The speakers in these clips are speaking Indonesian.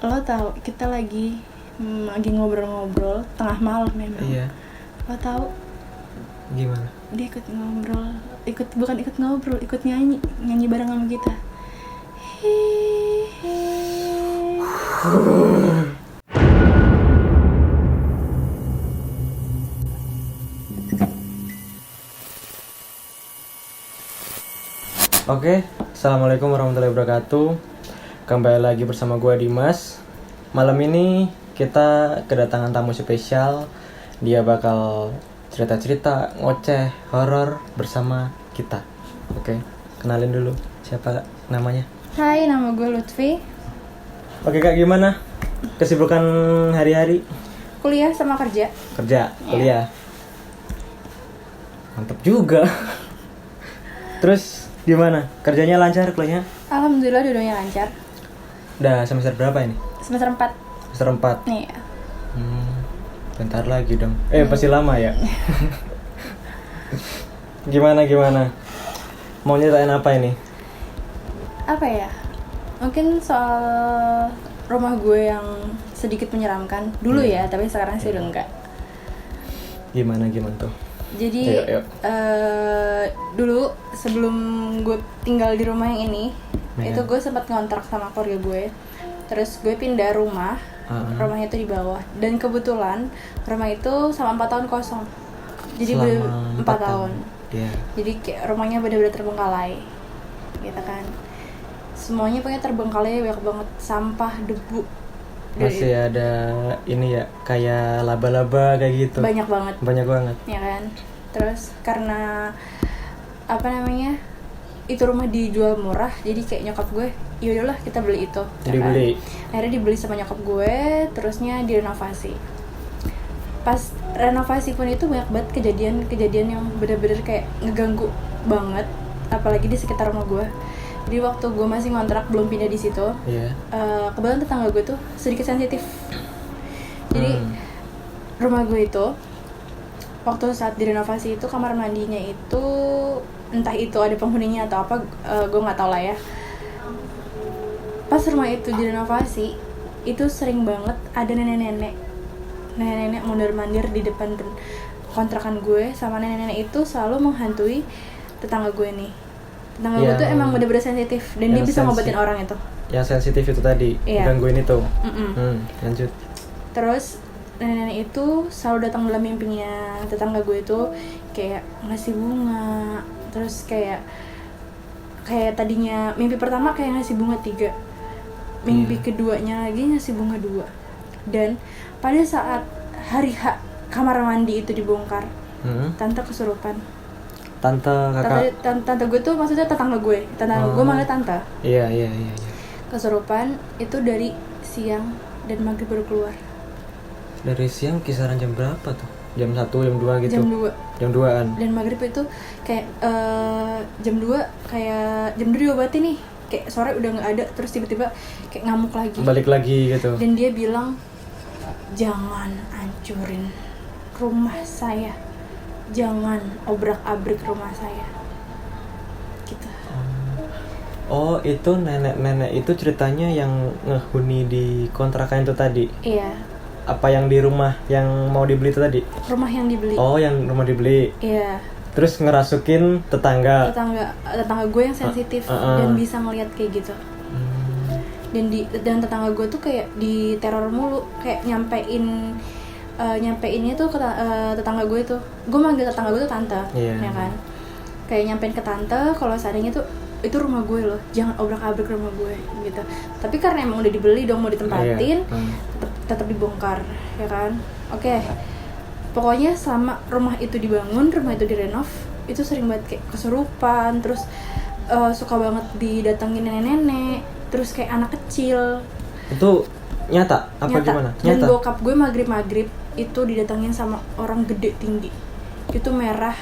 Lo tahu kita lagi ngobrol-ngobrol tengah malam memang. Iya. Lo tahu Gimana? dia bukan ikut ngobrol, ikut nyanyi bareng sama kita. Oke, assalamualaikum warahmatullahi wabarakatuh. Kembali lagi bersama gue Dimas. Malam ini kita kedatangan tamu spesial. Dia bakal cerita-cerita, ngoceh, horor bersama kita. Oke, kenalin dulu siapa namanya. Hai, nama gue Lutfi. Oke kak, gimana kesibukan hari-hari? Kuliah sama kerja. Kerja, kuliah. Mantap juga. Terus gimana? Kerjanya lancar, kuliahnya? Alhamdulillah dua-duanya lancar. Udah semester berapa ini? Semester 4. Semester 4. Nih. Bentar lagi dong. Pasti lama ya. Gimana? Mau nyeritain apa ini? Apa ya? Mungkin soal rumah gue yang sedikit menyeramkan dulu ya, tapi sekarang sih udah enggak. Gimana tuh? Jadi Ayo. dulu sebelum gue tinggal di rumah yang ini, Ya. itu gue sempat ngontrak sama keluarga gue. Terus gue pindah rumah, rumahnya itu di bawah. Dan kebetulan rumah itu sama 4 tahun kosong. Jadi Selama 4 tahun. Iya. Jadi kayak rumahnya benar-benar terbengkalai, gitu kan. Semuanya pokoknya terbengkalai, banyak banget sampah, debu. Masih ada ini ya, kayak laba-laba kayak gitu. Banyak banget. Ya kan. Terus karena itu rumah dijual murah, jadi kayak nyokap gue, yaudahlah kita beli itu. Dibeli. Akhirnya dibeli sama nyokap gue, terusnya direnovasi. Pas renovasi pun itu banyak banget kejadian yang benar-benar kayak ngeganggu banget, apalagi di sekitar rumah gue. Jadi waktu gue masih ngontrak belum pindah di situ, kebetulan tetangga gue tuh sedikit sensitif. Jadi rumah gue itu waktu saat direnovasi itu kamar mandinya itu entah itu ada penghuninya atau apa, gue nggak tahu lah ya. Pas rumah itu direnovasi itu sering banget ada nenek-nenek mondar-mandir di depan kontrakan gue, sama nenek-nenek itu selalu menghantui tetangga gue nih. Tetangga gue tuh emang bener-bener sensitif dan dia bisa ngobatin orang itu. Yang sensitif itu tadi, gangguin itu. Lanjut. Terus nenek-nenek itu selalu datang dalam mimpinya tetangga gue itu, kayak ngasih bunga. Terus kayak tadinya mimpi pertama kayak ngasih bunga 3, mimpi keduanya lagi ngasih bunga 2. Dan pada saat hari H kamar mandi itu dibongkar, tante kesurupan. Tante gue tuh maksudnya tetangga gue gue manggil tante. Iya. Kesurupan itu dari siang dan maghrib baru keluar. Dari siang kisaran jam berapa tuh? Jam 1, jam 2 gitu? Jam 2an. Dan maghrib itu kayak jam 2 kayak jam 2 diobatin nih, kayak sore udah gak ada, terus tiba-tiba kayak ngamuk lagi, balik lagi gitu. Dan dia bilang, jangan hancurin rumah saya, jangan obrak-abrik rumah saya gitu. Oh, itu nenek-nenek itu ceritanya yang ngehuni di kontrakan itu tadi? Iya. Apa yang di rumah yang mau dibeli itu tadi? Rumah yang dibeli. Oh, yang rumah dibeli. Iya. Terus ngerasukin tetangga gue yang sensitif dan bisa ngelihat kayak gitu. Dan tetangga gue tuh kayak diteror mulu, kayak nyampeinnya tuh ke tetangga gue tuh. Gue manggil tetangga gue tuh tante, ya kan? Kayak nyampein ke tante kalau seandainya tuh itu rumah gue loh, jangan obrak-abrik rumah gue gitu. Tapi karena emang udah dibeli dong, mau ditempatin, tetap dibongkar, ya kan? Oke. Pokoknya selama rumah itu dibangun, rumah itu direnov, itu sering banget kayak kesurupan, terus suka banget didatengin nenek-nenek, terus kayak anak kecil. Itu nyata? Gimana? Dan bokap gue maghrib itu didatengin sama orang gede tinggi, itu merah.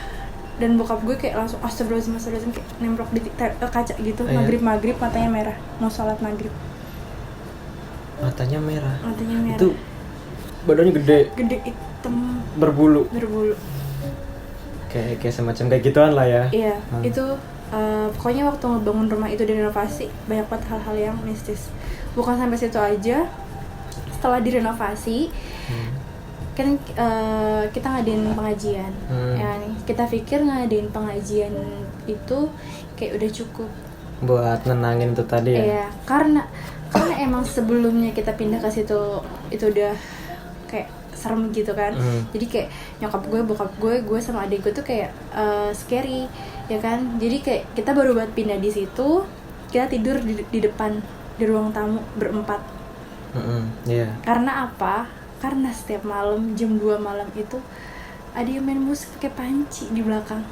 Dan bokap gue kayak langsung astagfirullahaladzim kayak nemplok di kaca gitu. Maghrib matanya merah, mau sholat maghrib. Matanya merah. Itu badannya gede hitam, berbulu. Kayak semacam kayak gituan lah ya. Iya. Itu pokoknya waktu ngebangun rumah itu direnovasi banyak banget hal-hal yang mistis. Bukan sampai situ aja, setelah direnovasi kan kita ngadain pengajian. Ya nih, kita pikir ngadain pengajian itu kayak udah cukup buat nenangin itu tadi ya. Iya, karena emang sebelumnya kita pindah ke situ itu udah kayak serem gitu kan. Jadi kayak nyokap gue, bokap gue sama adik gue tuh kayak scary ya kan. Jadi kayak kita baru buat pindah di situ, kita tidur di depan di ruang tamu berempat. Iya. Karena apa? Karena setiap malam jam 2 malam itu ada yang main musik pakai panci di belakang.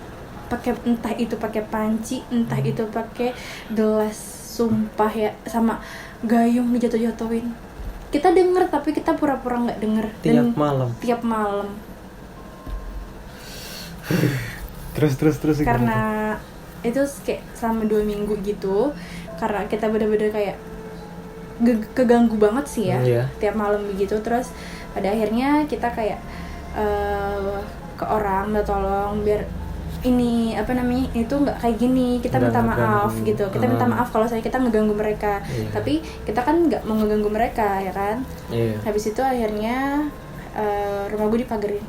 Entah itu pakai panci, entah itu pakai gelas, sumpah ya, sama gayung dijatuh-jatuhin. Kita denger tapi kita pura-pura nggak denger. Tiap malam. terus Karena itu kayak selama 2 minggu gitu, karena kita bener-bener kayak keganggu banget sih ya. Tiap malam begitu. Terus pada akhirnya kita kayak ke orang minta tolong biar ini itu nggak kayak gini, kita minta maaf gitu. Kita minta maaf kalau saya kita ngeganggu mereka, tapi kita kan nggak mau ngeganggu mereka ya kan. Habis itu akhirnya rumah gue dipagerin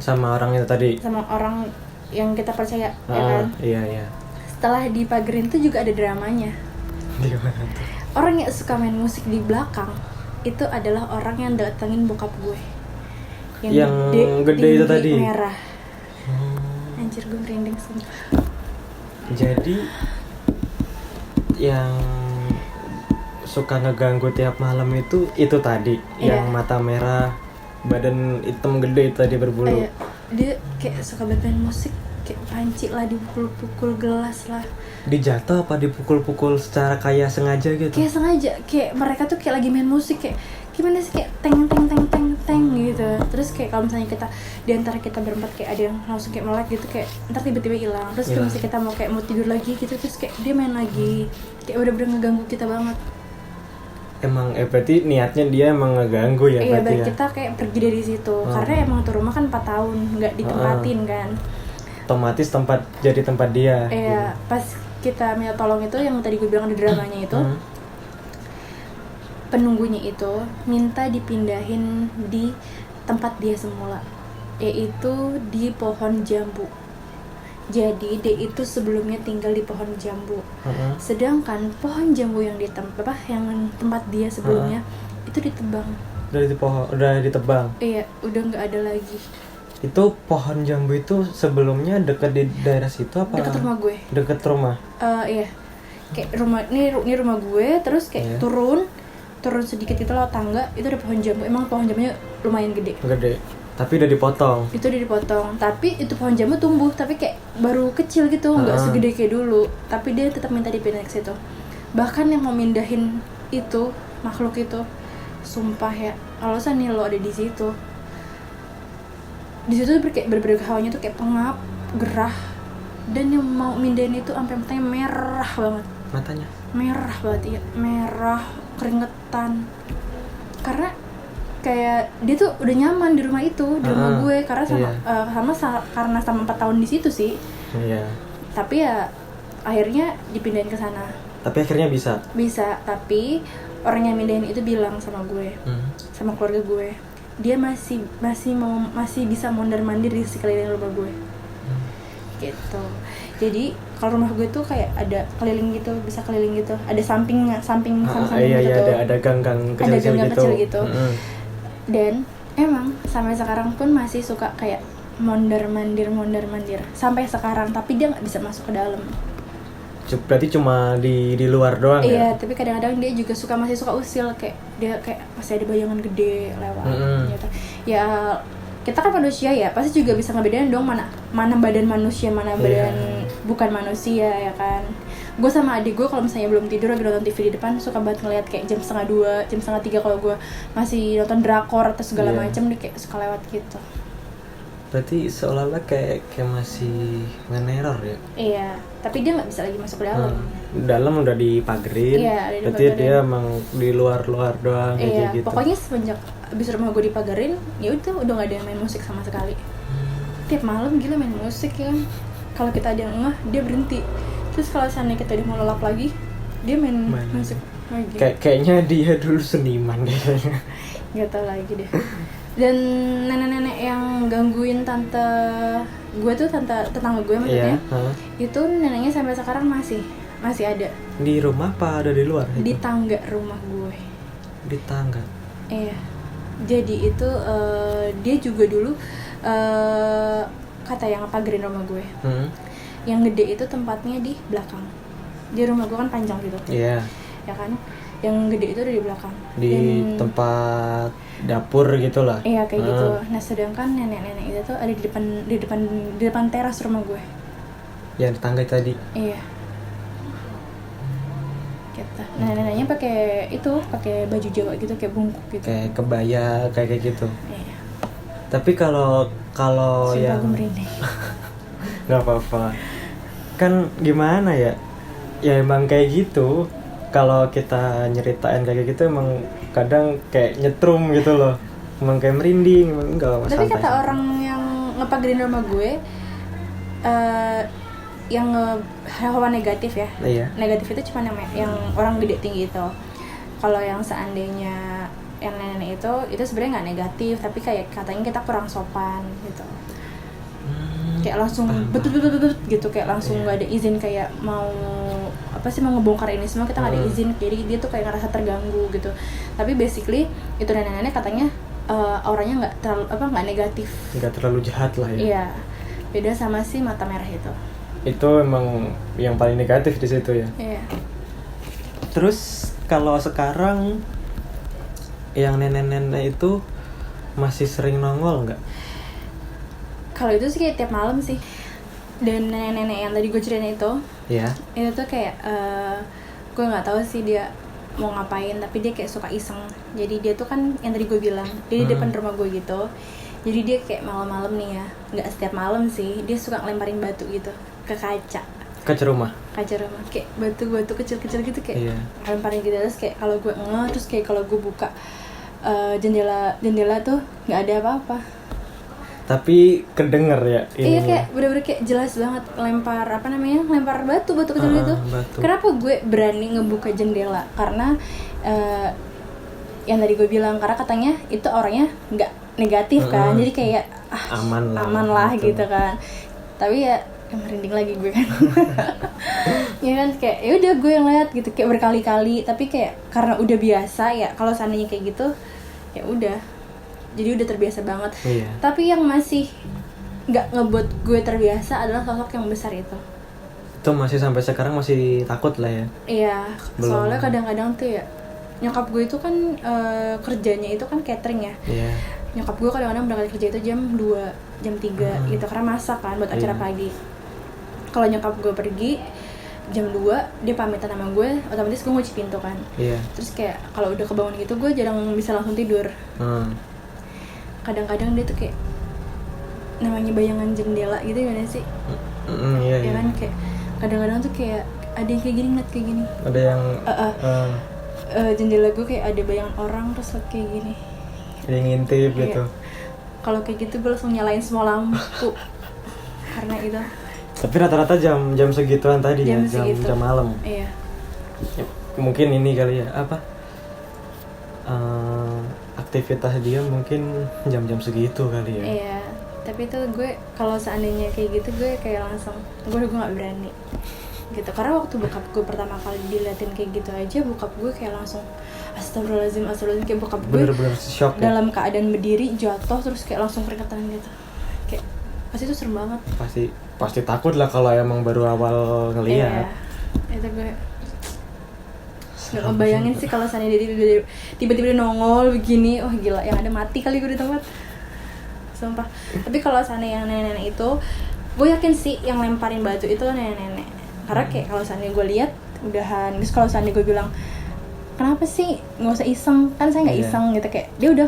sama orang itu tadi, sama orang yang kita percaya ya kan. Iya. Setelah dipagerin tuh juga ada dramanya. Orang yang suka main musik di belakang itu adalah orang yang datengin bokap gue yang gede itu tadi, merah. Anjir, gue merinding sumpah. Jadi yang suka ngeganggu tiap malam itu tadi, yang mata merah, badan hitam gede itu tadi berbulu. Dia kayak suka banget main musik, kayak panci lah, dipukul-pukul gelas lah. Dijatuh apa dipukul-pukul secara kayak sengaja gitu? Kayak sengaja, kayak mereka tuh kayak lagi main musik, kayak gimana sih, kayak teng gitu. Terus kayak kalau misalnya kita diantara kita berempat kayak ada yang langsung kayak melek gitu, kayak ntar tiba-tiba hilang. Terus kalau misalnya kita mau tidur lagi gitu, terus kayak dia main lagi, kayak udah ngeganggu kita banget. Emang berarti niatnya dia emang ngeganggu ya? Iya, biar kita kayak pergi dari situ. Karena emang tuh rumah kan 4 tahun nggak ditempatin kan. Otomatis jadi tempat dia. Iya, pas kita minta tolong itu yang tadi gue bilang ada dramanya itu, penunggunya itu minta dipindahin di tempat dia semula, yaitu di pohon jambu. Jadi dia itu sebelumnya tinggal di pohon jambu, sedangkan pohon jambu yang tempat dia sebelumnya itu ditebang. Udah ditebang. Iya, udah nggak ada lagi. Itu pohon jambu itu sebelumnya dekat di daerah situ apa? Dekat rumah gue. Dekat rumah. Iya. Kayak ini rumah gue, terus kayak turun sedikit itu lewat tangga, itu ada pohon jambu. Emang pohon jambunya lumayan gede. Tapi udah dipotong. Itu udah dipotong. Tapi itu pohon jambu tumbuh, tapi kayak baru kecil gitu, nggak segede kayak dulu. Tapi dia tetap minta dipindahin ke situ. Bahkan yang mau mindahin itu makhluk itu, sumpah ya, alasan nih lo ada di situ. Di situ tuh kayak bener-bener hawanya tuh kayak pengap, gerah, dan yang mau mindahin itu sampai matanya merah banget. Matanya? Merah banget, iya, merah, keringetan. Karena kayak dia tuh udah nyaman di rumah itu, di rumah gue, karena karena sama 4 tahun di situ sih. Iya. Tapi ya akhirnya dipindahin ke sana. Tapi akhirnya bisa. Bisa, tapi orang yang mindahin itu bilang sama gue, sama keluarga gue, dia masih bisa mondar-mandir di sekeliling rumah gue. Gitu. Jadi kalau rumah gue tuh kayak ada keliling gitu, bisa keliling gitu. Ada samping iya, gitu. Ada gang-gang kecil gitu. Dan emang sampai sekarang pun masih suka kayak mondar-mandir sampai sekarang, tapi dia nggak bisa masuk ke dalam. Berarti cuma di luar doang ya? Iya, tapi kadang-kadang dia juga masih suka usil, kayak dia kayak masih ada bayangan gede lewat gitu. Ya kita kan manusia ya, pasti juga bisa ngebedain dong mana badan manusia, mana badan bukan manusia ya kan. Gue sama adik gue kalau misalnya belum tidur lagi nonton TV di depan, suka banget ngeliat kayak jam 1:30, jam 1:30 kalau gue masih nonton drakor atau segala macam, dia kayak suka lewat gitu. Berarti seolah-olah kayak masih ngeneror ya? Iya, tapi dia nggak bisa lagi masuk ke dalam. Dalam udah dipagerin, berarti dia emang di luar doang kayak gitu. Pokoknya semenjak abis rumah gue dipagerin, ya udah nggak ada yang main musik sama sekali. Tiap malam gila main musik ya kan. Kalau kita ada yang dia berhenti. Terus kalau seandainya kita udah mau lelap lagi, dia main musik. Kayaknya dia dulu seniman kayaknya. Nggak tahu lagi deh. Dan nenek-nenek yang gangguin tante gue tuh, tetangga gue maksudnya, itu neneknya sampai sekarang masih ada. Di rumah apa ada di luar? Di tangga rumah gue. Di tangga. Iya. Jadi itu dia juga dulu kata yang pagerin rumah gue. Yang gede itu tempatnya di belakang. Di rumah gue kan panjang gitu. Iya. Ya kan? Yang gede itu ada di belakang. Di tempat dapur gitulah. Iya kayak gitu. Nah sedangkan nenek-nenek itu tuh ada di depan teras rumah gue. Yang tangga tadi. Iya. Gitu. Nenek-neneknya pakai baju Jawa gitu, kayak bungkuk gitu. Kayak kebaya kayak gitu. Iya. Tapi kalau yang gue merinding. nggak apa-apa. Kan gimana ya? Ya emang kayak gitu. Kalau kita nyeritain kayak gitu emang kadang kayak nyetrum gitu loh, emang kayak merinding, emang enggak apa-apa. Tapi kata orang yang ngepagerin rumah gue, yang hawa negatif ya. Iya. Negatif itu cuma yang orang gede tinggi itu. Kalau yang seandainya yang nenek itu sebenarnya nggak negatif, tapi kayak katanya kita kurang sopan gitu. Kayak langsung betul gitu, kayak langsung nggak ada izin, kayak mau ngebongkar ini semua kita nggak ada izin, jadi dia tuh kayak ngerasa terganggu gitu. Tapi basically itu nenek-nenek katanya auranya nggak negatif, nggak terlalu jahat lah ya. Iya, beda sama si mata merah itu emang yang paling negatif di situ ya. Iya. Terus kalau sekarang yang nenek-nenek itu masih sering nongol nggak? Kalau itu sih kayak tiap malam sih. Dan nenek-nenek yang tadi gue ceritain itu, ya, itu tuh kayak gue nggak tahu sih dia mau ngapain, tapi dia kayak suka iseng. Jadi dia tuh kan yang tadi gue bilang, dia di depan rumah gue gitu. Jadi dia kayak malam-malam nih ya, nggak setiap malam sih, dia suka ngelemparin batu gitu ke kaca rumah, kayak batu-batu kecil-kecil gitu, kayak lemparin gitu. Terus kayak kalau gue terus kayak kalau gue buka jendela tuh nggak ada apa-apa. Tapi kedenger ya Iya, ini. kayak bener-bener kayak jelas banget lempar batu kecil gitu. Batu. Kenapa gue berani ngebuka jendela? Karena yang tadi gue bilang, karena katanya itu orangnya nggak negatif kan, jadi kayak aman lah gitu kan. Tapi ya merinding lagi gue kan. Ya kan, kayak ya udah gue yang lihat gitu kayak berkali-kali, tapi kayak karena udah biasa ya, kalau seandainya kayak gitu ya udah. Jadi udah terbiasa banget. Iya. Tapi yang masih nggak ngebuat gue terbiasa adalah sosok yang besar itu. Itu masih sampai sekarang masih takut lah ya. Iya. Soalnya kadang-kadang tuh ya, nyokap gue itu kan kerjanya itu kan catering ya. Iya. Nyokap gue kadang-kadang berangkat kerja itu jam 2, jam 3 gitu, karena masak kan buat acara pagi. Kalau nyokap gue pergi jam 2, dia pamitan sama gue, otomatis gue ngunci pintu kan. Iya. Terus kayak kalau udah kebangun gitu, gue jarang bisa langsung tidur. Kadang-kadang dia tuh kayak namanya bayangan jendela gitu, gimana sih? Iya, ya kan, kayak kadang-kadang tuh kayak ada yang kayak gini, ngeliat kayak gini. Ada yang jendela gue kayak ada bayangan orang terus kayak gini. Ada yang ngintip gitu. Kalau kayak gitu gue langsung nyalain semua lampu. Karena itu. Tapi rata-rata jam segituan tadi jam malam. Iya. Ya, mungkin ini kali ya, aktivitas dia mungkin jam-jam segitu kali ya. Iya, tapi itu gue kalau seandainya kayak gitu, gue kayak langsung gue nggak berani gitu. Karena waktu bokap gue pertama kali diliatin kayak gitu aja, bokap gue kayak langsung astagfirullahaladzim, kayak bokap gue bener-bener shock dalam keadaan berdiri jatuh terus kayak langsung keringetan gitu. Kayak pasti itu serem banget. Pasti takut lah kalau emang baru awal ngeliat. Iya, itu gue nggak ngebayangin sih kalau seandainya dia tiba-tiba nongol begini, oh gila, yang ada mati kali gue di tempat, sumpah. Tapi kalau seandainya yang nenek-nenek itu, gue yakin sih yang lemparin batu itu nenek-nenek. Karena kayak kalau seandainya gue lihat udahan, terus kalau seandainya gue bilang kenapa sih nggak usah iseng, kan saya nggak iseng gitu, kayak dia udah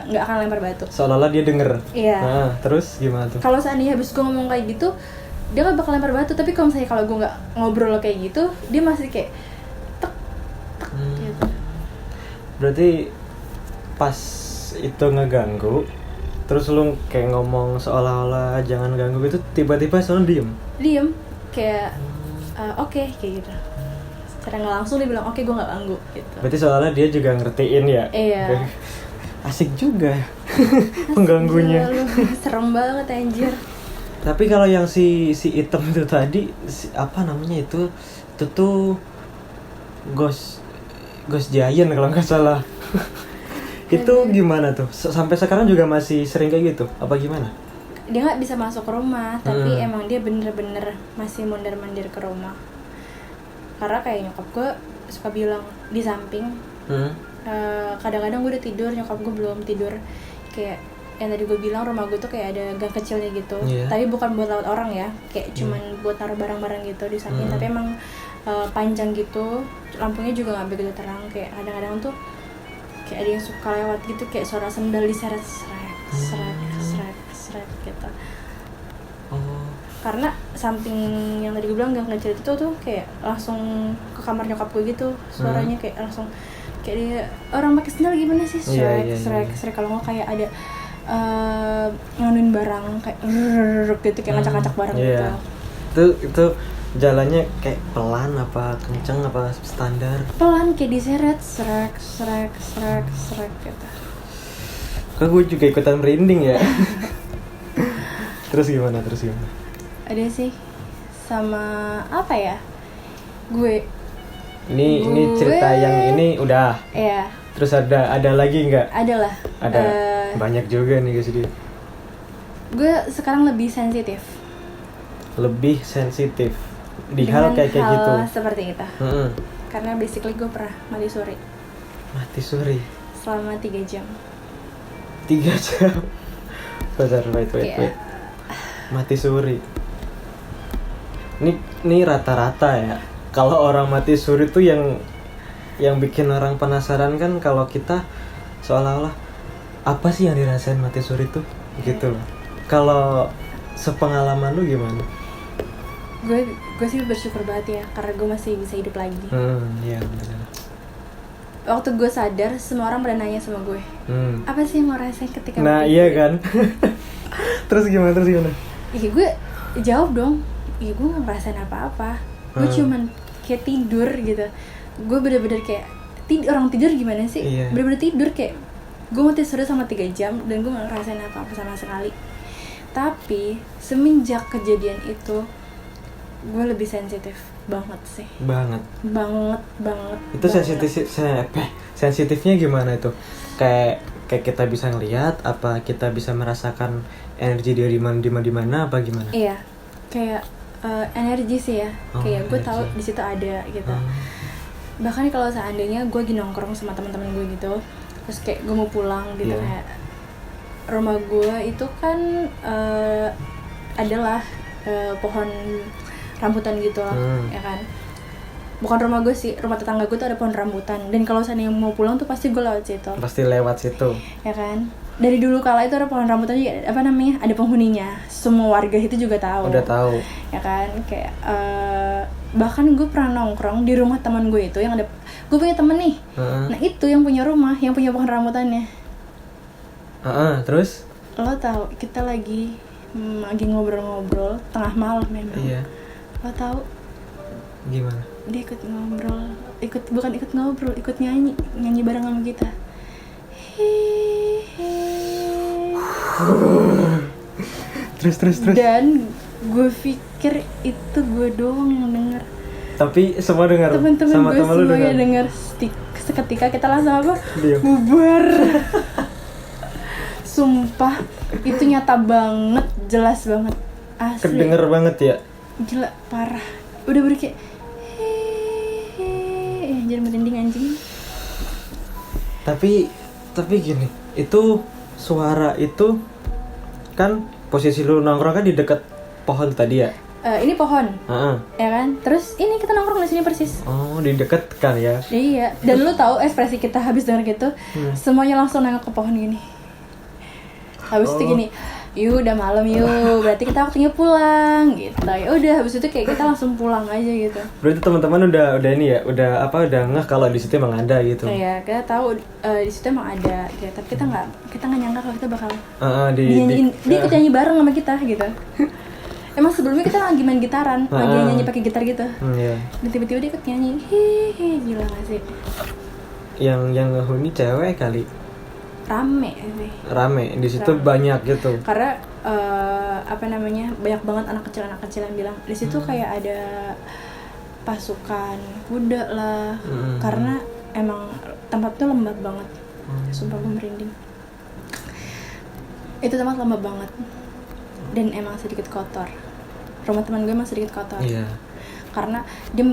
nggak akan lempar batu. Seolah-olah dia denger. Iya. Nah, terus gimana tuh? Kalau seandainya habis gue ngomong kayak gitu, dia nggak bakal lempar batu. Tapi kalau misalnya kalau gue nggak ngobrol kayak gitu, dia masih kayak gitu. Berarti pas itu ngeganggu, terus lu kayak ngomong seolah-olah jangan ganggu gitu, tiba-tiba soalnya diem Kayak oke, kayak gitu. secara nggak langsung dia bilang oke gue nggak ganggu gitu. Berarti soalnya dia juga ngertiin ya. Iya. Asik juga pengganggunya. Gila, lu. Serem banget anjir. Tapi kalau yang si item itu tadi apa namanya itu tuh Ghost Giant kalau nggak salah. Itu gimana tuh? Sampai sekarang juga masih sering kayak gitu? Apa gimana? Dia nggak bisa masuk ke rumah, tapi emang dia bener-bener masih mondar-mandir ke rumah. Karena kayak nyokap gue suka bilang di samping. Kadang-kadang gue udah tidur, nyokap gue belum tidur. Kayak yang tadi gue bilang rumah gue tuh kayak ada gang kecilnya gitu. Tapi bukan buat lewat orang ya, kayak cuman buat taruh barang-barang gitu di samping. Tapi emang panjang gitu, lampunya juga nggak begitu terang. Kayak kadang-kadang tuh kayak ada yang suka lewat gitu, kayak suara sendal diseret seret gitu. Karena samping yang tadi gue bilang gang kecil itu tuh kayak langsung ke kamar nyokap gue gitu, suaranya kayak langsung kayak dia orang pakai sendal gimana sih, seret kalau nggak kayak ada nganuin barang kayak gitu, kayak ngacak-ngacak barang gitu. Itu jalannya kayak pelan apa kenceng apa standar? Pelan, kayak diseret seret gitu. Kok gue juga ikutan merinding ya. Terus gimana? Ada sih sama apa ya? Ini cerita yang ini udah. Iya. Terus ada lagi nggak? Ada lah. Ada banyak juga nih guys dia. Gue sekarang lebih sensitif. Di hal kayak gitu. Seperti itu. Karena basically gue pernah mati suri. Selama 3 jam. 3 jam. Bentar, wait. Mati suri. Ini rata-rata ya. Kalau orang mati suri tuh yang bikin orang penasaran kan kalau kita seolah-olah apa sih yang dirasain mati suri tuh gitu loh. Kalau sepengalaman lu gimana? Gue sih bersyukur banget ya karena gue masih bisa hidup lagi. Iya benar. Waktu gue sadar semua orang pada nanya sama gue, apa sih yang lo rasain ketika nah mati? Iya kan. Terus gimana? Iya gue jawab dong, iya gue nggak ngerasain apa-apa, gue cuman kayak tidur gitu. Gue bener-bener kayak orang tidur gimana sih? Iya. Bener-bener tidur kayak gue mati suri sama 3 jam dan gue nggak ngerasain apa-apa sama sekali. Tapi semenjak kejadian itu gue lebih sensitif banget sih. Banget. Itu sensitifnya gimana itu? Kayak kita bisa ngelihat apa kita bisa merasakan energi dia di mana apa gimana? Iya. Kayak energi sih ya. Kayak gue tahu di situ ada gitu. Bahkan kalau seandainya gue lagi nongkrong sama teman-teman gue gitu, terus kayak gue mau pulang gitu, kayak rumah gue itu kan adalah pohon rambutan gitu lah, ya kan. Bukan rumah gue sih, rumah tetangga gue tuh ada pohon rambutan. Dan kalau seandainya mau pulang tuh pasti gue lewat situ. Ya kan. Dari dulu kala itu ada pohon rambutan juga, ada penghuninya. Semua warga itu juga tahu. Udah tahu. Ya kan, kayak bahkan gue pernah nongkrong di rumah teman gue itu yang ada, gue punya temen nih. Nah itu yang punya rumah, yang punya pohon rambutannya. Terus? Lo tahu kita lagi ngobrol-ngobrol tengah malam memang. Iya. Lo tahu? Gimana? Dia ikut ngobrol, ikut nyanyi bareng sama kita. Terus. Dan gue pikir itu gue doang yang denger. Tapi semua dengar. Temen-temen sama gue temen lu semuanya dengar. Seketika kita langsung apa? Diam. Bubar. Sumpah itu nyata banget, jelas banget, asli. Kedenger banget ya. Gila parah. Udah kayak jadi merinding anjing. Tapi gini, itu suara itu kan posisi lu nongkrong kan di dekat pohon tadi ya? Ini pohon, ya kan? Terus ini kita nongkrong di sini persis. Oh, di dekat kan ya? Iya. Dan lu tahu ekspresi kita habis denger gitu, semuanya langsung nengok ke pohon gini. Habis itu gini, yuk udah malam yuk, berarti kita waktunya pulang gitu. Ya udah, habis itu kayak kita langsung pulang aja gitu. Berarti teman-teman udah ini ya, udah ngeh kalau di situ emang ada gitu. Iya, kita tahu di situ emang ada gitu. Tapi kita nggak nyangka kalau kita bakal dia ikut nyanyi bareng sama kita gitu. Emang sebelumnya kita lagi main gitaran, lagi nyanyi pakai gitar gitu. Iya. Dan tiba-tiba dia ikut nyanyi. Hehe, gila gak sih? Yang ngehuni cewek kali. Rame sih. Rame di situ banyak gitu. Karena banyak banget anak kecil yang bilang di situ kayak ada pasukan kuda lah. Karena emang tempat tuh lembab banget. Sumpah gue merinding. Itu tempat lembab banget. Dan emang sedikit kotor. Rumah teman gue emang sedikit kotor. Iya. Karena dia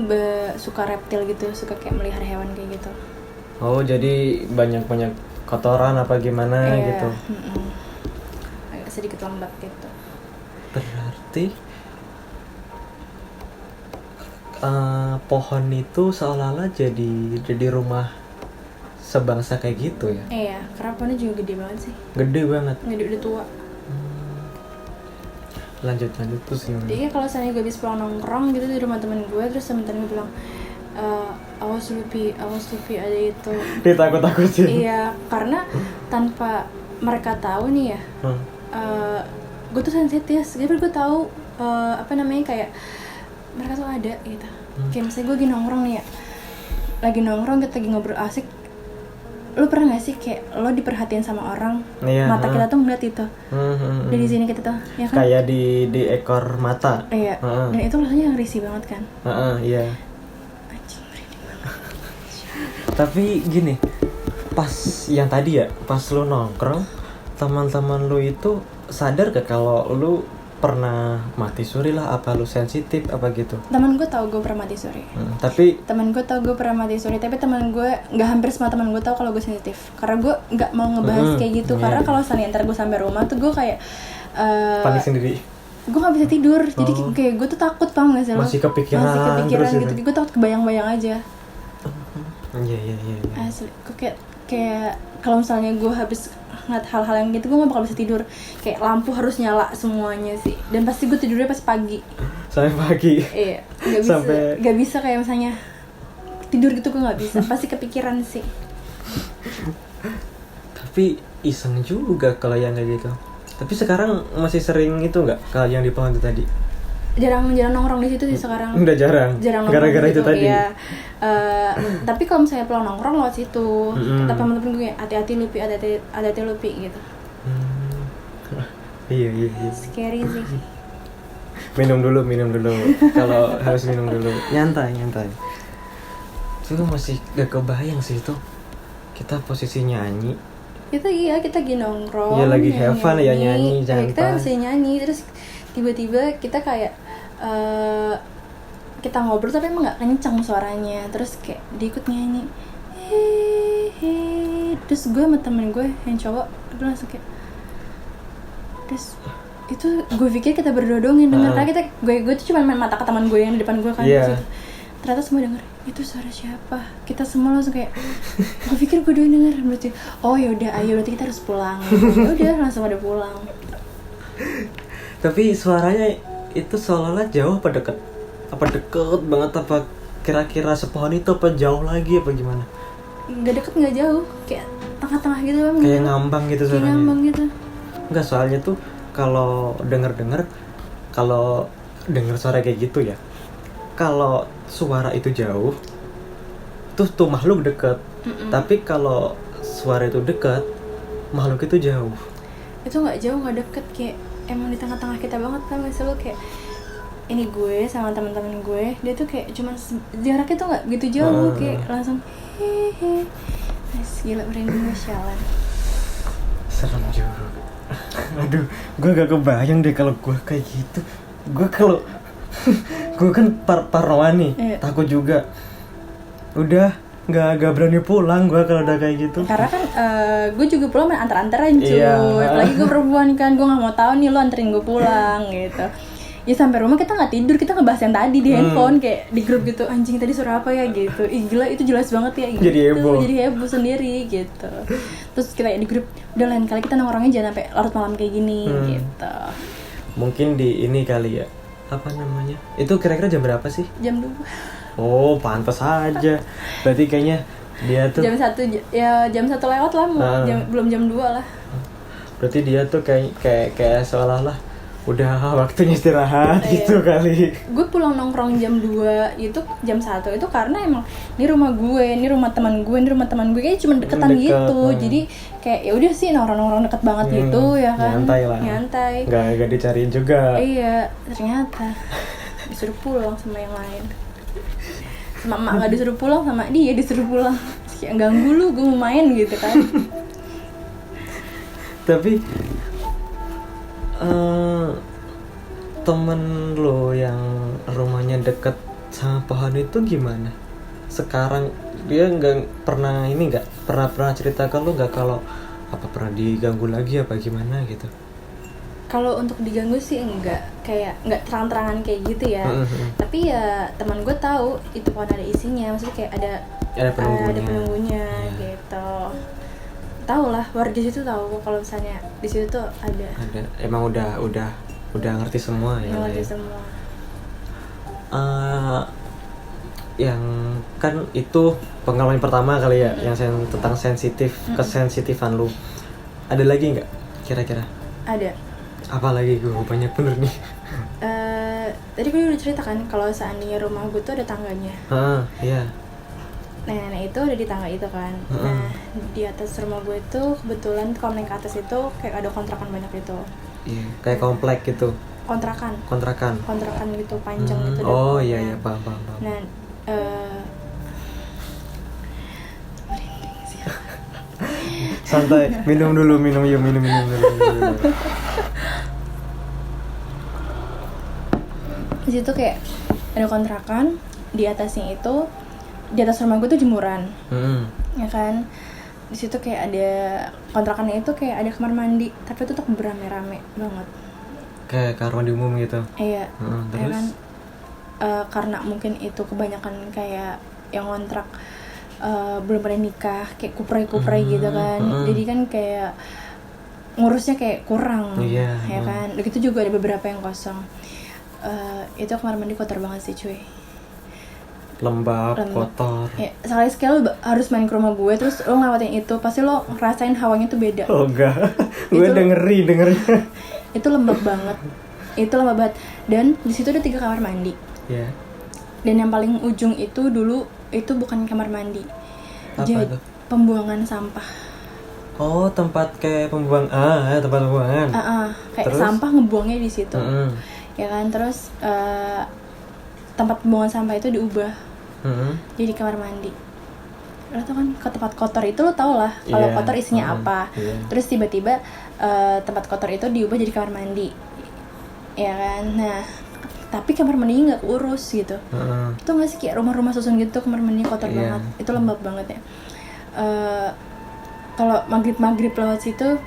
suka reptil gitu, suka kayak melihara hewan kayak gitu. Oh, jadi banyak kotoran apa gimana gitu. Agak sedikit lembab gitu. Berarti pohon itu seolah-olah jadi rumah sebangsa kayak gitu ya. Iya, karena pohonnya juga gede banget sih. Gede banget. Gede, udah tua. Lanjut terus gimana? Jadi kalau misalnya gue habis pulang nongkrong gitu di rumah temen gue, terus temen-temen gue bilang, awas Lupi ada itu. Dia takut-takutin. Iya, karena tanpa mereka tahu nih ya, gue tuh sensitif. Jadi gue tahu kayak mereka tuh ada gitu. Kayak misalnya gue lagi nongkrong nih ya, kita lagi ngobrol asik. Lo pernah gak sih kayak lo diperhatiin sama orang, mata kita tuh ngeliat itu. Dari sini kita tuh, ya kan? Kayak di ekor mata. Iya. Dan itu rasanya risih banget kan? Iya. Anjing, merinding banget. Tapi gini, pas yang tadi ya, pas lo nongkrong, teman-teman lo itu sadar gak kalau lo pernah mati suri lah, apa lu sensitif apa gitu? Temen gue tahu gue pernah mati suri. Tapi temen gue tahu gue pernah mati suri, tapi temen gue nggak, hampir semua temen gue tahu kalau gue sensitif. Karena gue nggak mau ngebahas kayak gitu. Karena kalau misalnya ntar gue sampai rumah tuh gue kayak panik sendiri. Gue nggak bisa tidur. Jadi kayak gue tuh takut, paham gak sih lo? Masih kepikiran gitu. Gue takut kebayang-bayang aja. Iya. Asli, gue kayak kalau misalnya gue habis ngeliat hal-hal yang gitu, gue gak bakal bisa tidur. Kayak lampu harus nyala semuanya sih. Dan pasti gue tidurnya pas pagi. Sampai pagi? Iya, gak bisa kayak misalnya tidur gitu, gue gak bisa. Pasti kepikiran sih. Tapi iseng juga kalau yang kayak gitu. Tapi sekarang masih sering itu gak? Kalau yang di pohon itu tadi? Jarang nongkrong di situ sih sekarang. Udah jarang gara-gara itu tadi. Iya. Tapi kalau misalnya pulang nongkrong lewat situ, kata temen-temen gue, hati-hati Lupi gitu. Iya. Scary sih. Minum dulu. Kalau harus minum dulu. Nyantai. Itu masih gak kebayang sih itu. Kita posisi nyanyi. Kita lagi nongkrong. Iya, lagi have fun ya, nyanyi santai. Kita bisa nyanyi, terus tiba-tiba kita kayak kita ngobrol tapi emang nggak kencang suaranya, terus kayak dia ikut nyanyi, terus gue sama temen gue yang cowok gue langsung kayak, terus itu gue pikir kita berdua doang yang denger, karena gue tuh cuma main mata ke teman gue yang di depan gue kan. Ternyata semua denger, itu suara siapa? Kita semua langsung kayak, gue pikir gue doang denger, berarti oh yaudah ayo berarti kita harus pulang. Udah langsung pada pulang. Tapi suaranya itu seolah-olah jauh apa deket? Apa deket banget, apa kira-kira sepohon itu apa jauh lagi apa gimana? Gak deket gak jauh, kayak tengah-tengah gitu kan. Kayak ngambang gitu suaranya. Kayak ngambang gitu. Enggak, soalnya tuh kalau denger suara kayak gitu ya, kalau suara itu jauh tuh makhluk deket. Tapi kalau suara itu dekat, makhluk itu jauh. Itu nggak jauh, nggak deket, kayak emang di tengah-tengah kita banget kan. Misalnya lo kayak ini gue sama teman-teman gue, dia tuh kayak cuman jaraknya tuh nggak gitu jauh, kayak langsung hehe. Gila, merinding sialan. Serem juga. Aduh, gue gak kebayang deh kalau gue kayak gitu. Gue kan parnoan nih, takut juga. Udah nggak berani pulang gue kalau udah kayak gitu. Karena kan gue juga pulang main antar-antaran cuy. Apalagi gue perempuan kan, gue nggak mau tahu nih lo anterin gue pulang gitu. Ya sampai rumah kita nggak tidur, kita ngebahas yang tadi di handphone, kayak di grup gitu, anjing tadi suara apa ya gitu. Ih gila, itu jelas banget ya gitu. Jadi heboh sendiri gitu. Terus kita di grup, udah lain kali kita nongkrongnya jangan sampai larut malam kayak gini gitu. Mungkin di ini kali ya, apa namanya? Itu kira-kira jam berapa sih? Jam 2. Oh, pantas aja. Berarti kayaknya dia tuh jam 1 ya, jam 1 lewat lah, belum jam 2 lah. Berarti dia tuh kayak seolah-olah udah waktunya istirahat Iya. gitu kali. Gue pulang nongkrong jam 2 itu, jam 1 itu karena emang ini rumah gue, ini rumah teman gue, ini rumah teman gue, kayak cuma deketan Dekat, gitu. Jadi kayak ya udah sih nongkrong deket banget gitu ya kan. Nyantai lah. Nyantai. Nggak dicariin juga. Iya, ternyata disuruh pulang sama yang lain. Sama emak nggak disuruh pulang, sama dia disuruh pulang. Kayak ganggu lu, gue mau main gitu kan. Tapi temen lo yang rumahnya deket sama pohon itu gimana? Sekarang dia nggak pernah pernah cerita ke lo nggak kalau apa pernah diganggu lagi apa gimana gitu? Kalau untuk diganggu sih kayak nggak terang-terangan kayak gitu ya. Tapi ya teman gue tahu itu pohon ada isinya, maksudnya kayak ada penunggunya Iya. gitu. Tahu lah, warga situ tahu kalau misalnya di situ tuh ada. Emang udah ngerti semua ya. Yang lah ada ya. semua. Yang kan itu pengalaman pertama kali ya, yang tentang kesensitifan lu. Ada lagi nggak kira-kira? Ada. Apa lagi? Gue banyak bener nih. Tadi gue udah cerita kan kalau seandainya rumah gue tuh ada tangganya. Iya. Nah itu ada di tangga itu kan. Nah di atas rumah gue itu kebetulan kalau naik ke atas itu kayak ada kontrakan banyak gitu. Iya, kayak komplek gitu. Kontrakan gitu panjang gitu. Oh iya paham. Nah Santai, minum dulu. di situ kayak ada kontrakan, di atasnya itu, di atas rumah gue tuh jemuran, ya kan. Di situ kayak ada kontrakannya itu kayak ada kamar mandi, tapi itu tuh beramai-ramai banget. Kayak kamar mandi umum gitu. Iya. Terus? Ya kan, karena mungkin itu kebanyakan kayak yang kontrak belum pada nikah, kayak kuprai gitu kan. Jadi kan kayak ngurusnya kayak kurang, Iya. ya kan. Begitu juga ada beberapa yang kosong. Itu kamar mandi kotor banget sih cuy. Lembab, kotor. Ya, sekali lo harus main ke rumah gue, terus lo ngelewatin itu, pasti lo ngerasain hawanya tuh beda. Oh enggak, gue udah dengernya. Itu lembab banget. Dan di situ ada 3 kamar mandi. Iya. Dan yang paling ujung itu dulu itu bukan kamar mandi. Apa Jadi itu? pembuangan sampah. Oh, tempat kayak tempat pembuangan. Kayak Terus? sampah ngebuangnya di situ. Ya kan, terus tempat pembuangan sampah itu diubah jadi kamar mandi. Lo tau kan ke tempat kotor itu lo tau lah kalau kotor isinya apa. Terus tiba-tiba tempat kotor itu diubah jadi kamar mandi, ya kan. Nah tapi kamar mandinya nggak keurus gitu. Itu nggak sih kayak rumah-rumah susun gitu, kamar mandinya kotor banget, itu lembab banget ya. Kalau maghrib lewat situ,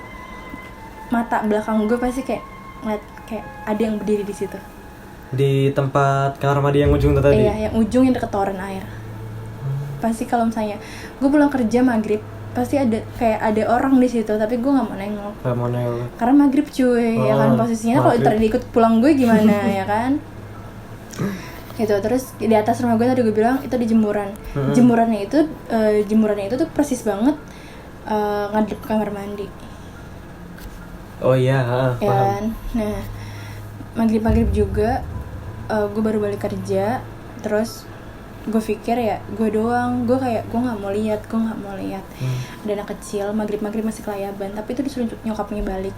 mata belakang gue pasti kayak ngeliat kayak ada yang berdiri di situ. Di tempat kamar mandi yang ujung tadi? Iya, yang ujung yang deket toren air. Pasti kalau misalnya gue pulang kerja maghrib, pasti ada orang di situ, tapi gue nggak mau nengok. Gak mau nengok. Karena maghrib cuy, ya kan, posisinya kalau tadi ikut pulang gue gimana ya kan? Gitu. Terus di atas rumah gue tadi gue bilang itu di jemuran. Jemurannya itu tuh persis banget ngadep kamar mandi. Oh iya, Ya paham. kan? Nah maghrib juga gue baru balik kerja, terus gue pikir ya gue doang, gue nggak mau lihat. Ada anak kecil maghrib masih kelayaban, tapi itu disuruh nyokapnya balik,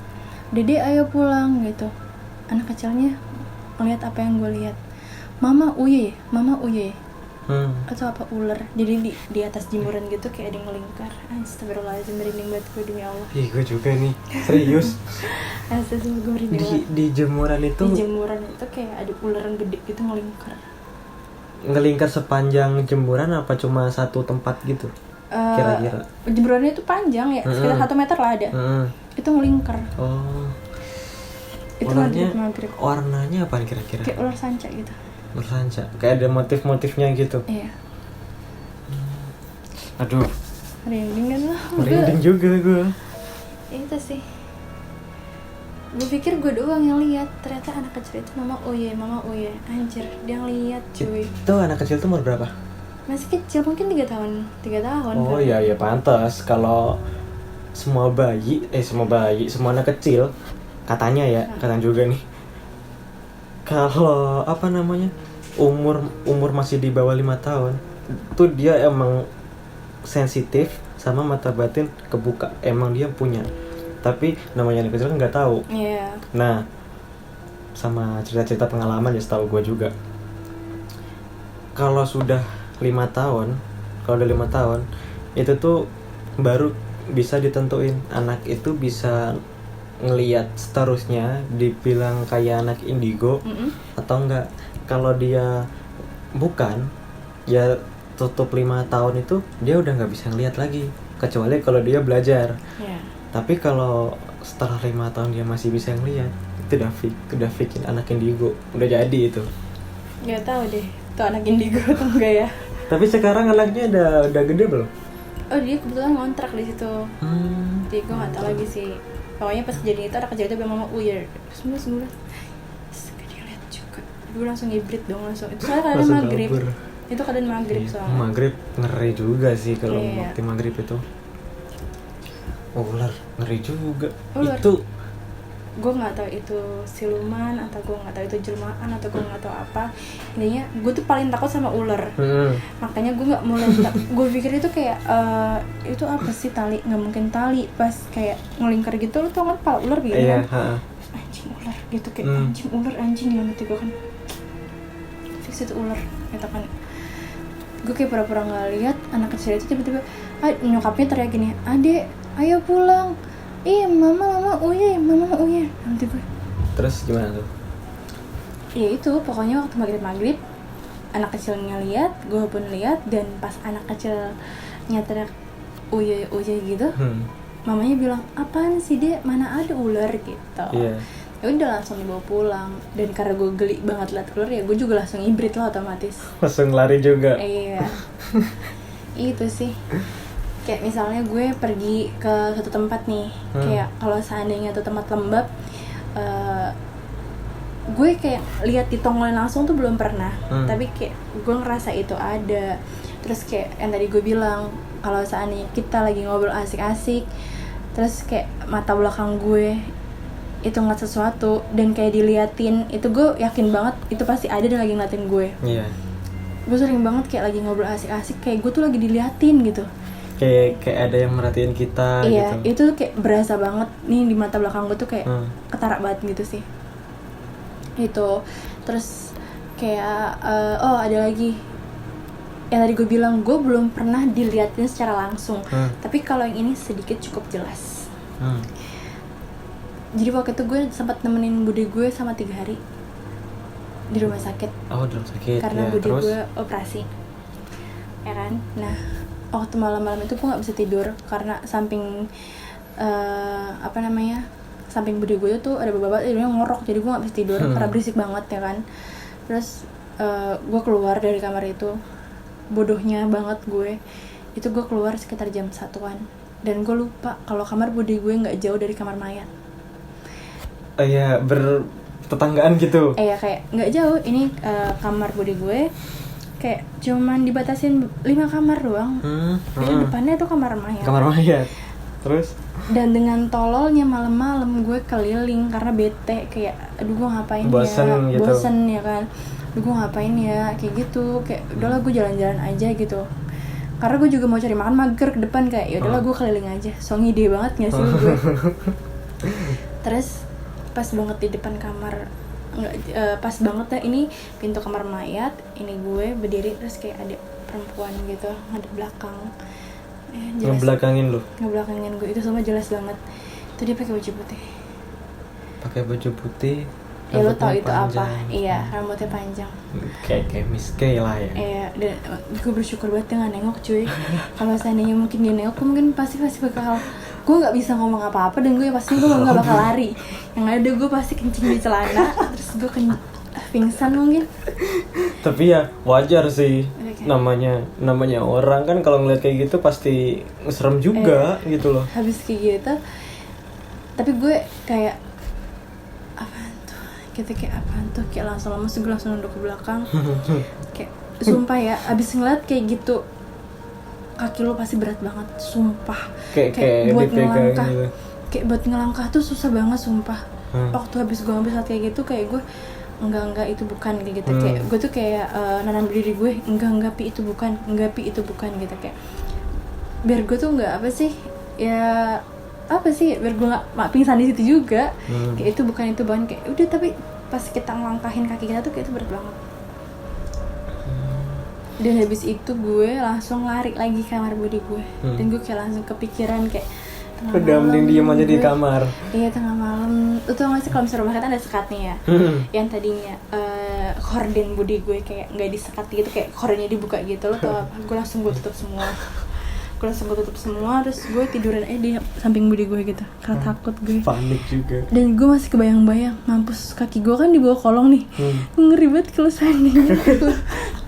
dede ayo pulang gitu. Anak kecilnya ngeliat apa yang gue lihat, mama uye atau apa ular. Jadi di atas jemuran gitu kayak ada yang ngelingkar. Astagfirullahaladzim, merinding banget gue demi Allah. Ih, gue juga nih, serius. Astagfirullah, gue merinding banget. Di jemuran itu? Di jemuran itu kayak ada ular yang gede gitu ngelingkar. Ngelingkar sepanjang jemuran apa cuma satu tempat gitu? Kira-kira? Jemurannya itu panjang ya, sekitar 1 meter lah ada. Itu ngelingkar. Oh. Itu maghrib. Warnanya apa kira-kira? Kayak ular sanca gitu. Bersanca, kayak ada motif-motifnya gitu. Iya. Aduh, Merinding kan lo? merinding juga gue. Itu sih. Gue pikir gue doang yang lihat, ternyata anak kecil itu mama uye. Anjir, dia ngeliat cuy. Itu anak kecil tuh umur berapa? Masih kecil, mungkin 3 tahun. Oh iya pantas. Kalau semua anak kecil katanya juga nih, kalau apa namanya umur masih di bawah 5 tahun tuh dia emang sensitif sama mata batin kebuka, emang dia punya, tapi namanya anak kecil kan nggak tahu. Iya. Nah, sama cerita-cerita pengalaman ya setahu gue juga, kalau sudah 5 tahun, kalau udah 5 tahun itu tuh baru bisa ditentuin anak itu bisa ngelihat seterusnya dibilang kayak anak indigo atau enggak. Kalau dia bukan, ya tutup 5 tahun itu dia udah nggak bisa ngelihat lagi, kecuali kalau dia belajar. Iya. Tapi kalau setelah 5 tahun dia masih bisa ngelihat, itu udah bikin anak indigo, udah jadi itu. Nggak tahu deh itu anak indigo atau enggak ya. Tapi sekarang anaknya udah gede belum? Oh dia kebetulan ngontrak di situ. Jadi gue nggak tahu lagi sih. Pokoknya pas kejadian itu anak kecil itu bilang mama weird. Semua dia lihat juga. Gue langsung hibrid dong langsung. Itu soalnya kadang Langsung maghrib. kabur. Itu kadang maghrib soalnya. Maghrib ngeri juga sih kalau Iya. waktu maghrib itu. Ular ngeri juga. Ular. Itu Gue nggak tahu itu siluman atau gue nggak tahu itu jelmaan atau gue nggak tahu apa. Intinya gue tuh paling takut sama ular. Makanya gue nggak mulai gue pikir itu kayak itu apa sih tali, nggak mungkin tali, pas kayak ngelingkar gitu. Lo tau kan kepala ular gitu iya, kan, anjing ular gitu kayak anjing dalam hati gue kan fix itu ular gitu kan. Gue kayak pura-pura nggak lihat, anak kecil itu tiba-tiba nyokapnya teriak gini, adek ayo pulang, mama uye nanti gue. Terus gimana tuh? Ya itu pokoknya waktu maghrib anak kecilnya lihat, gue pun lihat, dan pas anak kecilnya teriak uye gitu, mamanya bilang apaan sih dek, mana ada ular gitu. Iya. Ya udah langsung dibawa pulang, dan karena gue geli banget liat ular ya gue juga langsung hibrid lah otomatis. Langsung lari juga. Iya. Itu sih. Kayak misalnya gue pergi ke suatu tempat nih, kayak kalau seandainya itu tempat lembab, gue kayak lihat di tongolnya langsung tuh belum pernah, tapi kayak gue ngerasa itu ada. Terus kayak yang tadi gue bilang, kalau seandainya kita lagi ngobrol asik-asik, terus kayak mata belakang gue itu ngeliat sesuatu dan kayak diliatin, itu gue yakin banget itu pasti ada dan lagi ngeliatin gue. Iya. Gue sering banget kayak lagi ngobrol asik-asik, kayak gue tuh lagi diliatin gitu. Kayak ada yang merhatiin kita Iya, gitu. itu kayak berasa banget nih di mata belakang gue tuh kayak ketara banget gitu sih. Itu terus kayak ada lagi yang tadi gue bilang, gue belum pernah diliatin secara langsung, tapi kalau yang ini sedikit cukup jelas. Jadi waktu itu gue sempat nemenin bude gue sama 3 hari di rumah sakit. Oh, di rumah sakit. Karena ya, bude terus? gue operasi, ya kan. Nah waktu malam-malam itu gue nggak bisa tidur karena samping samping bude gue tuh ada bapak tidurnya ngorok, jadi gue nggak bisa tidur karena berisik banget ya kan. Terus gue keluar dari kamar itu, bodohnya banget gue keluar sekitar jam 1-an, dan gue lupa kalau kamar bude gue nggak jauh dari kamar mayat. Iya, bertetanggaan gitu. Iya kayak nggak jauh, ini kamar bude gue kayak cuman dibatasin 5 kamar doang. Dan depannya tuh kamar mayat. Kamar mayat. Terus? Dan dengan tololnya malam-malam gue keliling karena bete, kayak aduh gue ngapain Bosen ya kan. Aduh gue ngapain ya kayak gitu, kayak udahlah gue jalan-jalan aja gitu. Karena gue juga mau cari makan mager ke depan, kayak ya udahlah gue keliling aja. So ngide banget nggak sih gue. Terus pas banget di depan kamar, pas banget ya ini pintu kamar mayat, ini gue berdiri, terus kayak ada perempuan gitu ngadep belakang, ngebelakangin lu? Ngebelakangin gue, itu semua jelas banget. Itu dia pakai baju putih. Ya lo tau itu panjang. apa? Iya, rambutnya panjang. Kayak Miss K lah ya. Iya, dan gue bersyukur banget dia nggak nengok cuy. Kalau seandainya mungkin dia nengok, mungkin pasti bakal, gue nggak bisa ngomong apa-apa, dan gue pasti nggak bakal lari. Yang ada gue pasti kencing di celana, terus gue pingsan mungkin. Tapi ya wajar sih, Okay. namanya orang kan kalau ngeliat kayak gitu pasti serem juga gitu loh. Habis kayak gitu, tapi gue kayak apaan tuh, kayak langsung lemes, gue langsung nunduk ke belakang. Kayak sumpah ya, abis ngeliat kayak gitu kaki lo pasti berat banget, sumpah. Kayak buat ngelangkah gitu. Kayak buat ngelangkah tuh susah banget, sumpah. Waktu habis gue liat kayak gitu, kayak gue enggak itu bukan kayak gitu. Kayak gue tuh kayak nanam diri gue, enggak pi itu bukan, enggak pi itu bukan gitu, kayak biar gue tuh nggak apa sih ya, apa sih, biar gue nggak pingsan di situ juga. Kayak itu bukan, kayak udah. Tapi pas kita ngelangkahin kaki kita tuh kayak itu berat banget. Dan habis itu gue langsung lari lagi ke kamar body gue. Dan gue kayak langsung kepikiran kayak udah mending diem aja di kamar. Iya, tengah malam. Lu tau gak sih kalau misalnya rumah kita ada sekatnya ya, yang tadinya horden body gue kayak nggak disekat gitu, kayak hordennya dibuka gitu. Lo tau apa? Gue langsung tutup semua. Terus gue tiduran aja di samping body gue gitu karena takut gue. Panik juga. Dan gue masih kebayang-bayang, mampus kaki gue kan di bawah kolong nih. Ngeri banget kalau seandainya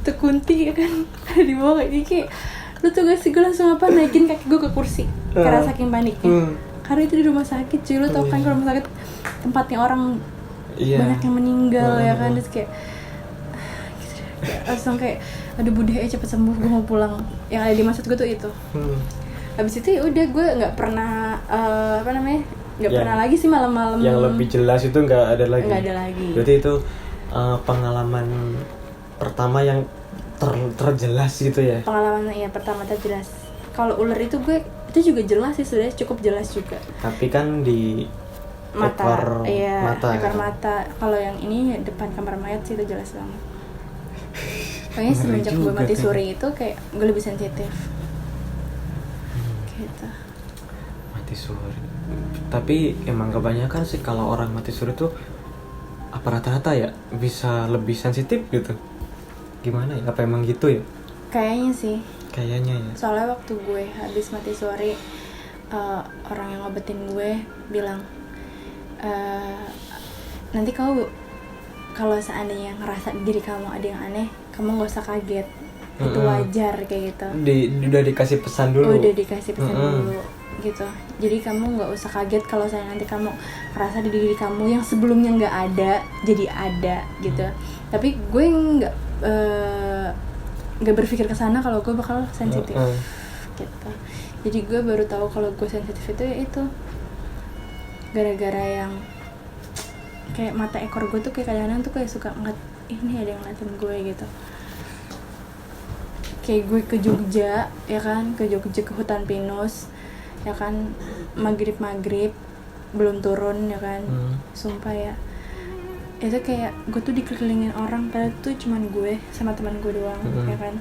tuh kunti ya kan ada di bawah kayak lu tuh gak sih, gue langsung naikin kaki gue ke kursi karena saking paniknya. Karena itu di rumah sakit cuy, lu tau kan kalau rumah sakit tempatnya orang banyak yang meninggal ya kan. Terus kayak langsung kayak aduh Budi cepet sembuh, gue mau pulang. Yang ada di maksud gue tuh itu. Habis itu ya udah, gue nggak pernah pernah lagi sih malam-malam yang lebih jelas itu nggak ada lagi. Berarti itu pengalaman pertama yang terjelas gitu ya. Pengalaman ya pertama terjelas. Kalau ular itu gue itu juga jelas sih, sudah cukup jelas juga. Tapi kan di mata, ekor kan? mata. Kalau yang ini depan kamar mayat sih itu jelas banget. Kayaknya semenjak gue mati suri itu kayak gue lebih sensitif. Gitu. Mati suri. Tapi emang kebanyakan sih kalau orang mati suri tuh apa rata-rata ya bisa lebih sensitif gitu. Gimana ya? Apa emang gitu ya? Kayaknya sih. Kayaknya ya. Soalnya waktu gue habis mati suri, orang yang ngobatin gue bilang, nanti kalau seandainya ngerasa diri kamu ada yang aneh, kamu nggak usah kaget, itu wajar kayak gitu. Udah dikasih pesan dulu. Udah dikasih pesan dulu gitu. Jadi kamu nggak usah kaget kalau saya nanti kamu ngerasa di diri kamu yang sebelumnya nggak ada jadi ada gitu. Tapi gue nggak berpikir ke sana kalau gue bakal sensitif gitu. Jadi gue baru tahu kalau gue sensitif itu ya itu gara-gara yang kayak mata ekor gue tuh kayak kadang-kadang tuh kayak suka ngeliat ini ada yang ngeliatin gue gitu. Kayak gue ke Jogja ya kan, ke hutan pinus ya kan, maghrib belum turun ya kan. Sumpah ya, itu kayak gue tuh dikelilingin orang, padahal tuh cuman gue sama teman gue doang ya kan.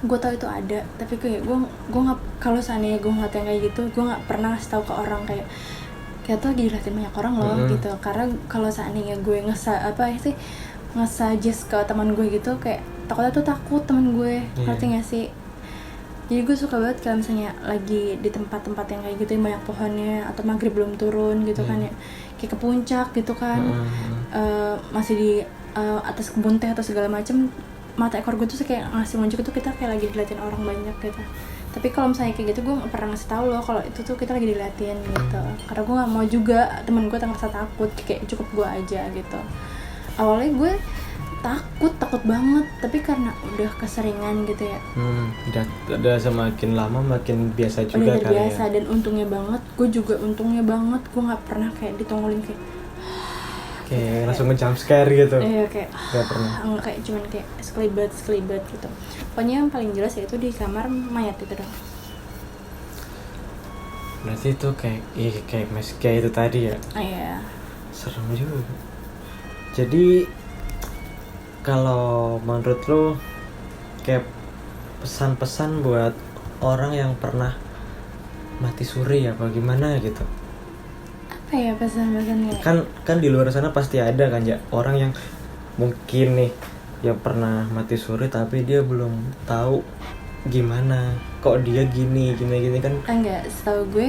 Gue tahu itu ada, tapi kayak gue nggak, kalau seandainya gue ngeliat yang kayak gitu, gue nggak pernah ngasih tahu ke orang kayak tuh lagi dilihatin banyak orang loh gitu. Karena kalau seandainya gue nge-suggest ke teman gue gitu, kayak takut teman gue, ngerti nggak sih? Jadi gue suka banget kalau misalnya lagi di tempat-tempat yang kayak gitu yang banyak pohonnya, atau maghrib belum turun gitu kan ya, kayak ke puncak gitu kan, masih di atas kebun teh atau segala macem, mata ekor gue tuh kayak ngasih nunjuk itu kita kayak lagi diliatin orang banyak gitu. Tapi kalau misalnya kayak gitu gue gak pernah ngasih tahu loh kalau itu tuh kita lagi diliatin gitu, karena gue gak mau juga temen gue ngerasa takut, kayak cukup gue aja gitu. Awalnya gue takut banget, tapi karena udah keseringan gitu ya, udah semakin lama makin biasa juga udah kan biasa ya. Dan untungnya banget gue gue nggak pernah kayak ditongolin kayak langsung nge-jump scare gitu. Iya kayak nggak pernah. Enggak, kayak cuman kayak sekelibat gitu. Pokoknya yang paling jelas ya itu di kamar mayat itu dong. Berarti itu kayak itu tadi ya. Iya. Serem juga. Jadi kalau menurut lo kayak pesan-pesan buat orang yang pernah mati suri apa gimana gitu? Apa ya pesan-pesannya? Kan di luar sana pasti ada kan ya orang yang mungkin nih yang pernah mati suri tapi dia belum tahu gimana kok dia gini kan. Enggak, setahu gue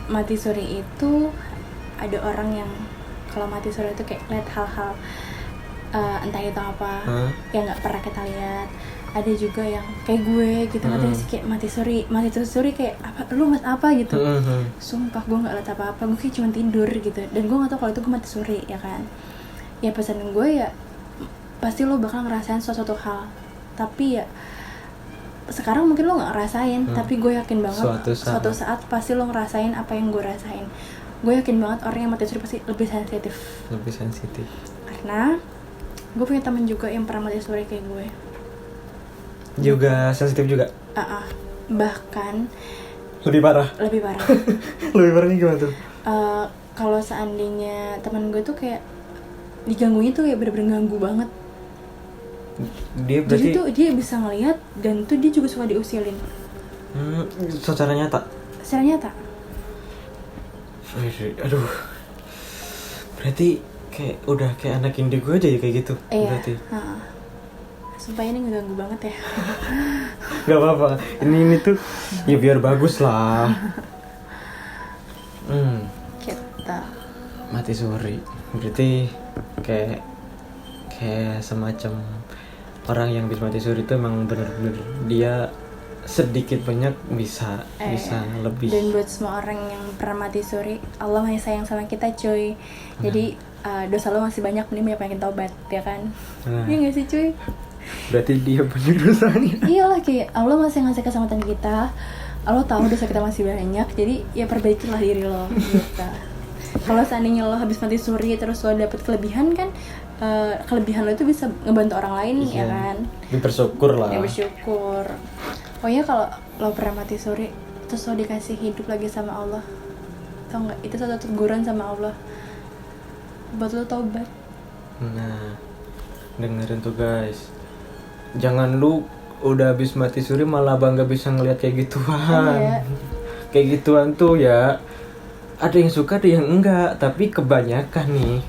mati suri itu ada orang yang kalau mati suri itu kayak lihat hal-hal entah itu apa yang nggak pernah kita lihat. Ada juga yang kayak gue gitu, katanya sih kayak mati suri kayak apa, lu mas apa gitu. Sumpah gue nggak lihat apa-apa, gue kayak cuma tidur gitu, dan gue nggak tahu kalau itu gue mati suri ya kan. Ya pesan gue ya pasti lo bakal ngerasain suatu hal, tapi ya sekarang mungkin lo nggak ngerasain, tapi gue yakin banget suatu saat pasti lo ngerasain apa yang gue rasain. gue yakin banget orang yang mati suri pasti lebih sensitif. Lebih sensitif. Karena gue punya teman juga yang pernah mati suri kayak gue. Juga sensitif juga. Bahkan Lebih parah. lebih parah. Lebih parahnya gimana tuh? Kalau seandainya teman gue tuh kayak diganggunya tuh kayak bener-bener ganggu banget. Dia berarti Jadi tuh dia bisa ngelihat dan tuh dia juga suka diusilin. secara nyata. Secara nyata. Aduh. Berarti udah kayak anak indigo aja ya kayak gitu. Iya. Berarti. Sumpah ini ngeganggu banget ya. Gak apa-apa. Ini tuh ya biar bagus lah. Kita. Mati suri. Berarti kayak semacam orang yang bisa mati suri itu emang bener-bener dia sedikit banyak bisa lebih. Dan buat semua orang yang pernah mati suri, Allah masih sayang sama kita cuy. Jadi dosa lo masih banyak, mending banyak taubat ya kan. Iya gak sih cuy? Berarti dia banyak dosanya. Iyalah, kayak Allah masih ngasih keselamatan kita, Allah tahu dosa kita masih banyak, jadi ya perbaikilah diri lo gitu. Kalau seandainya lo habis mati suri terus lo dapet kelebihan kan, kelebihan lo itu bisa ngebantu orang lain ya kan. Bersyukur lah. Ya bersyukur. Pokoknya kalau lo pernah mati suri terus lo dikasih hidup lagi sama Allah, tau nggak, itu satu teguran sama Allah buat lo taubat. Nah, dengerin tuh guys, jangan lu udah habis mati suri malah bangga bisa ngeliat kayak gituan. Iya. Kayak gituan tuh ya, ada yang suka ada yang enggak, tapi kebanyakan nih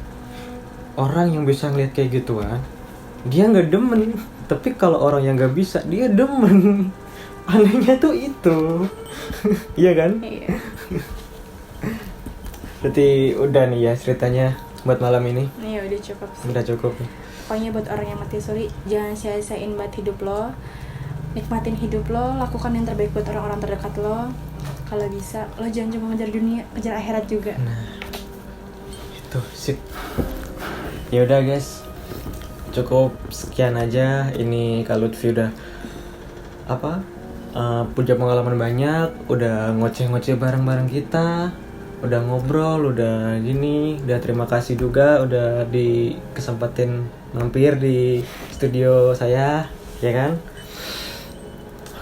orang yang bisa ngeliat kayak gituan dia nggak demen, tapi kalau orang yang nggak bisa dia demen. Anehnya tuh itu. Iya kan? Iya. Berarti udah nih ya ceritanya buat malam ini. Iya udah cukup sih. Udah cukup. Pokoknya buat orang yang mati suri, jangan sia-siain buat hidup lo. Nikmatin hidup lo, lakukan yang terbaik buat orang-orang terdekat lo. Kalau bisa, lo jangan cuma ngejar dunia, kejar akhirat juga. Nah, itu sip. Ya udah guys, cukup sekian aja. Ini Kak Lutfi udah punya pengalaman banyak, udah ngoceh-ngoceh bareng-bareng kita, udah ngobrol, udah gini, udah terima kasih juga udah dikesempatin mampir di studio saya, ya kan?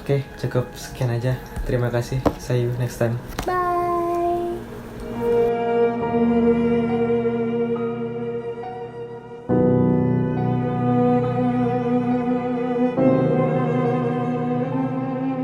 Oke, cukup sekian aja. Terima kasih. See you next time. Bye.